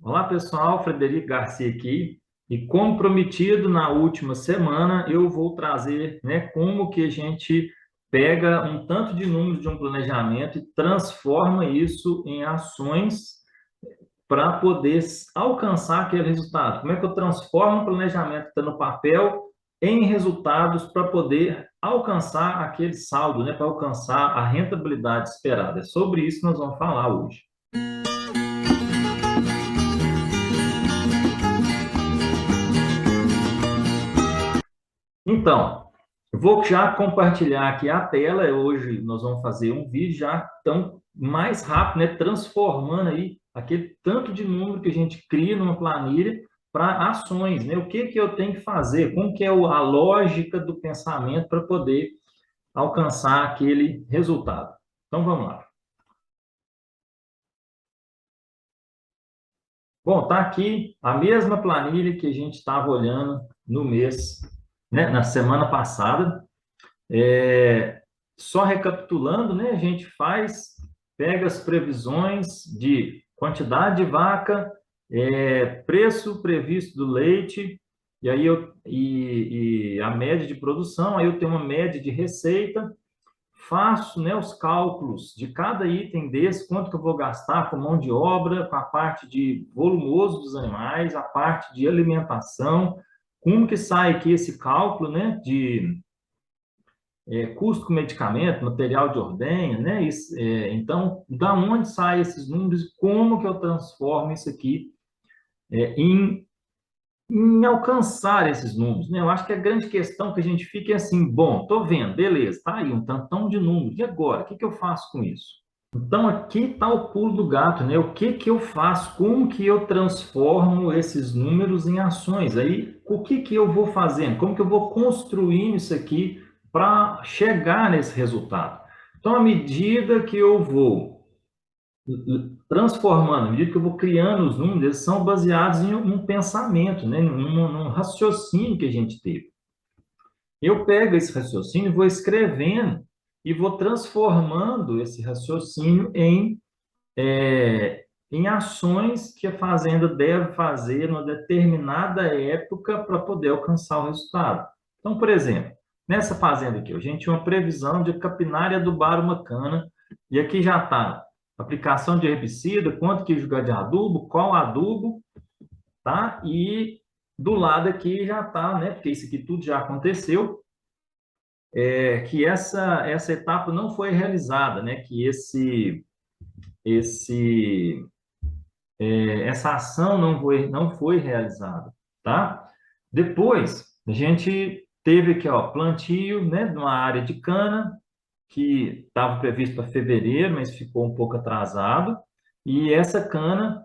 Olá, pessoal. Frederico Garcia aqui. E como prometido na última semana, eu vou trazer, né, como que a gente pega um tanto de números de um planejamento e transforma isso em ações para poder alcançar aquele resultado. Como é que eu transformo o planejamento que está no papel em resultados para poder alcançar aquele saldo, né, para alcançar a rentabilidade esperada? É sobre isso que nós vamos falar hoje. Então, eu vou já compartilhar aqui a tela. Hoje nós vamos fazer um vídeo já tão mais rápido, né? Transformando aí aquele tanto de número que a gente cria numa planilha para ações, né? O que que eu tenho que fazer? Como que é a lógica do pensamento para poder alcançar aquele resultado? Então, vamos lá. Bom, tá aqui a mesma planilha que a gente estava olhando no mês, né? Na semana passada. Só recapitulando, né, a gente pega as previsões de quantidade de vaca, preço previsto do leite, e aí e a média de produção, aí eu tenho uma média de receita, faço, né, os cálculos de cada item desse, quanto que eu vou gastar com mão de obra, com a parte de volumoso dos animais, a parte de alimentação, como que sai aqui esse cálculo, né, de custo com medicamento, material de ordenha, né? Então, da onde saem esses números e como que eu transformo isso aqui em alcançar esses números, né? Eu acho que a grande questão que a gente fica é assim, bom, estou vendo, beleza, tá aí um tantão de números, e agora? O que que eu faço com isso? Então, aqui está o pulo do gato, né? O que que eu faço? Como que eu transformo esses números em ações? Aí, o que que eu vou fazendo? Como que eu vou construindo isso aqui para chegar nesse resultado? Então, à medida que eu vou transformando, à medida que eu vou criando os números, eles são baseados em um pensamento, né? Num raciocínio que a gente teve. Eu pego esse raciocínio, vou escrevendo e vou transformando esse raciocínio em ações que a fazenda deve fazer numa determinada época para poder alcançar o resultado. Então, por exemplo, nessa fazenda aqui, a gente tinha uma previsão de capinar e adubar uma cana, e aqui já está aplicação de herbicida, quanto que jogar de adubo, qual adubo, tá? E do lado aqui já está, né? Porque isso aqui tudo já aconteceu, que essa etapa não foi realizada, né? Que esse essa ação não foi realizada, tá? Depois, a gente teve aqui, ó, plantio, né, numa área de cana, que estava previsto para fevereiro, mas ficou um pouco atrasado, e essa cana,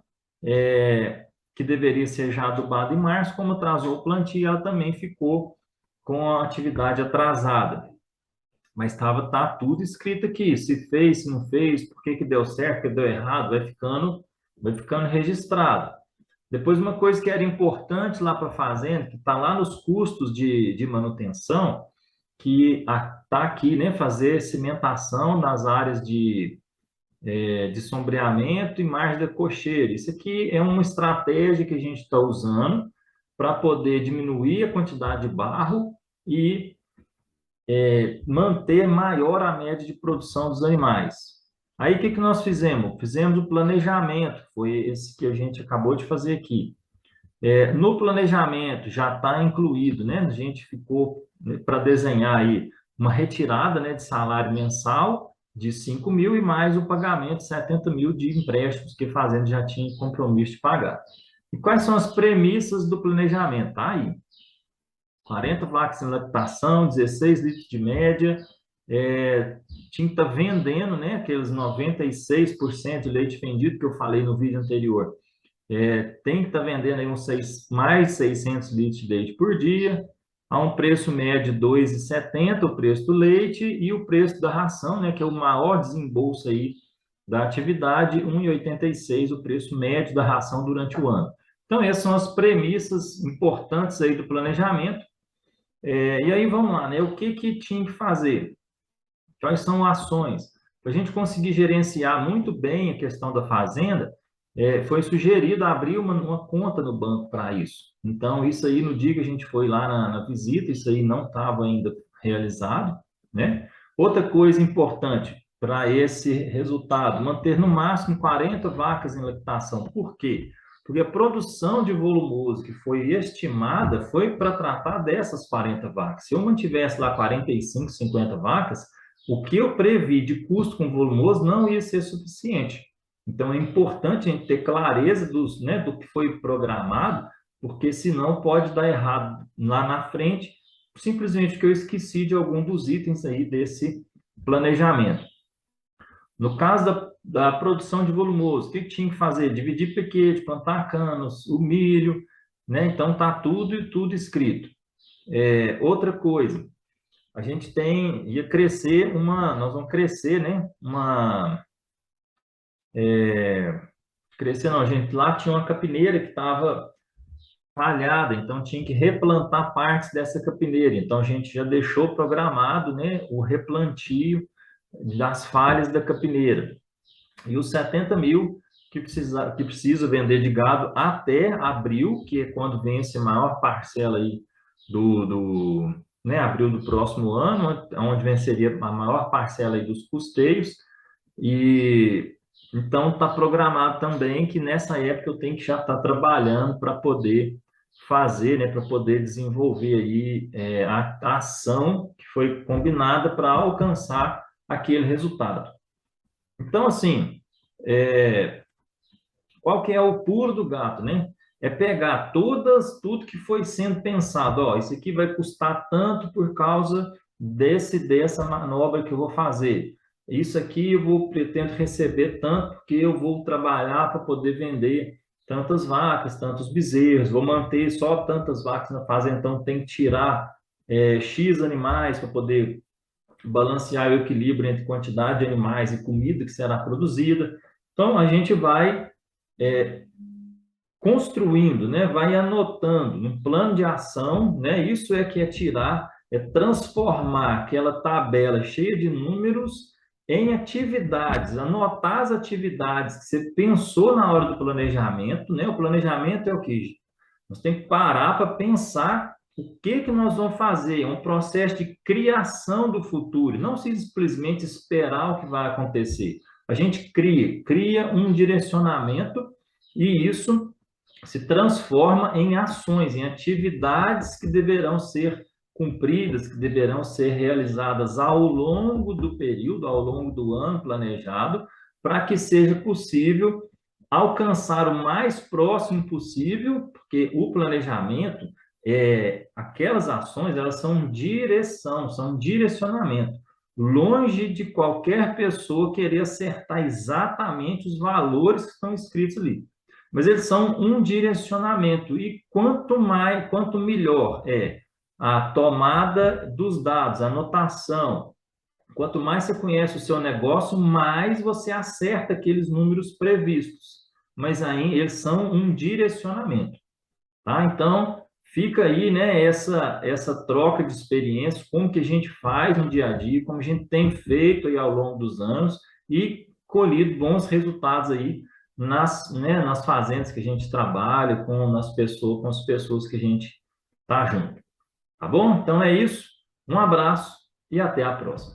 que deveria ser já adubada em março, como atrasou o plantio, ela também ficou com a atividade atrasada. Mas tá tudo escrito aqui, se fez, se não fez, por que que deu certo, por que deu errado, vai ficando registrado. Depois, uma coisa que era importante lá para a fazenda, que está lá nos custos de manutenção, que está aqui, né, fazer cimentação nas áreas de sombreamento e margem da cocheira. Isso aqui é uma estratégia que a gente está usando para poder diminuir a quantidade de barro e manter maior a média de produção dos animais. Aí, o que que nós fizemos? Fizemos o planejamento, foi esse que a gente acabou de fazer aqui. No planejamento já está incluído, né? A gente ficou, né, para desenhar aí uma retirada, né, de salário mensal de 5 mil e mais o pagamento de 70 mil de empréstimos que a fazenda já tinha compromisso de pagar. E quais são as premissas do planejamento? Tá aí. 40 vacas em lactação, 16 litros de média, tinha que estar vendendo, né, aqueles 96% de leite vendido que eu falei no vídeo anterior. Tem que estar vendendo aí mais 600 litros de leite por dia, a um preço médio de 2,70 o preço do leite e o preço da ração, né, que é o maior desembolso aí da atividade, 1,86 o preço médio da ração durante o ano. Então, essas são as premissas importantes aí do planejamento. E aí vamos lá, né? O que que tinha que fazer? Quais são ações? Para a gente conseguir gerenciar muito bem a questão da fazenda, foi sugerido abrir uma conta no banco para isso. Então, isso aí, no dia que a gente foi lá na visita, isso aí não estava ainda realizado, né? Outra coisa importante para esse resultado, manter no máximo 40 vacas em lactação. Por quê? Porque a produção de volumoso que foi estimada foi para tratar dessas 40 vacas. Se eu mantivesse lá 45, 50 vacas, o que eu previ de custo com volumoso não ia ser suficiente. Então, é importante a gente ter clareza do que foi programado, porque senão pode dar errado lá na frente, simplesmente porque eu esqueci de algum dos itens aí desse planejamento. No caso da produção de volumoso, o que tinha que fazer? Dividir piquete, plantar canos, o milho, né? Então, tá tudo escrito. Outra coisa, a gente nós vamos crescer, né? Crescer não, gente, lá tinha uma capineira que estava falhada, então tinha que replantar partes dessa capineira. Então a gente já deixou programado, né, o replantio das falhas da capineira. E os 70 mil que precisa vender de gado até abril, que é quando vence a maior parcela aí abril do próximo ano, onde venceria a maior parcela aí dos custeios. E então está programado também que nessa época eu tenho que já estar trabalhando para poder fazer, né, para poder desenvolver aí a ação que foi combinada para alcançar aquele resultado. Então, assim, qual que é o pulo do gato, né? É pegar tudo que foi sendo pensado. Ó, isso aqui vai custar tanto por causa dessa manobra que eu vou fazer. Isso aqui pretendo receber tanto porque eu vou trabalhar para poder vender tantas vacas, tantos bezerros, vou manter só tantas vacas na fazenda, então tem que tirar X animais para poder balancear o equilíbrio entre quantidade de animais e comida que será produzida. Então, a gente vai construindo, né? Vai anotando um plano de ação, né? Isso que é tirar, transformar aquela tabela cheia de números em atividades, anotar as atividades que você pensou na hora do planejamento, né? O planejamento é o quê? Nós temos que parar para pensar o que nós vamos fazer, é um processo de criação do futuro, não simplesmente esperar o que vai acontecer. A gente cria um direcionamento e isso se transforma em ações, em atividades que deverão ser cumpridas, que deverão ser realizadas ao longo do período, ao longo do ano planejado, para que seja possível alcançar o mais próximo possível, porque o planejamento, aquelas ações, elas são direção, são direcionamento. Longe de qualquer pessoa querer acertar exatamente os valores que estão escritos ali. Mas eles são um direcionamento. E quanto melhor é a tomada dos dados, a anotação, quanto mais você conhece o seu negócio, mais você acerta aqueles números previstos. Mas aí eles são um direcionamento, tá? Então, fica aí, né, essa troca de experiências, como que a gente faz no dia a dia, como a gente tem feito aí ao longo dos anos e colhido bons resultados aí nas fazendas que a gente trabalha, com as pessoas que a gente tá junto. Tá bom? Então é isso. Um abraço e até a próxima.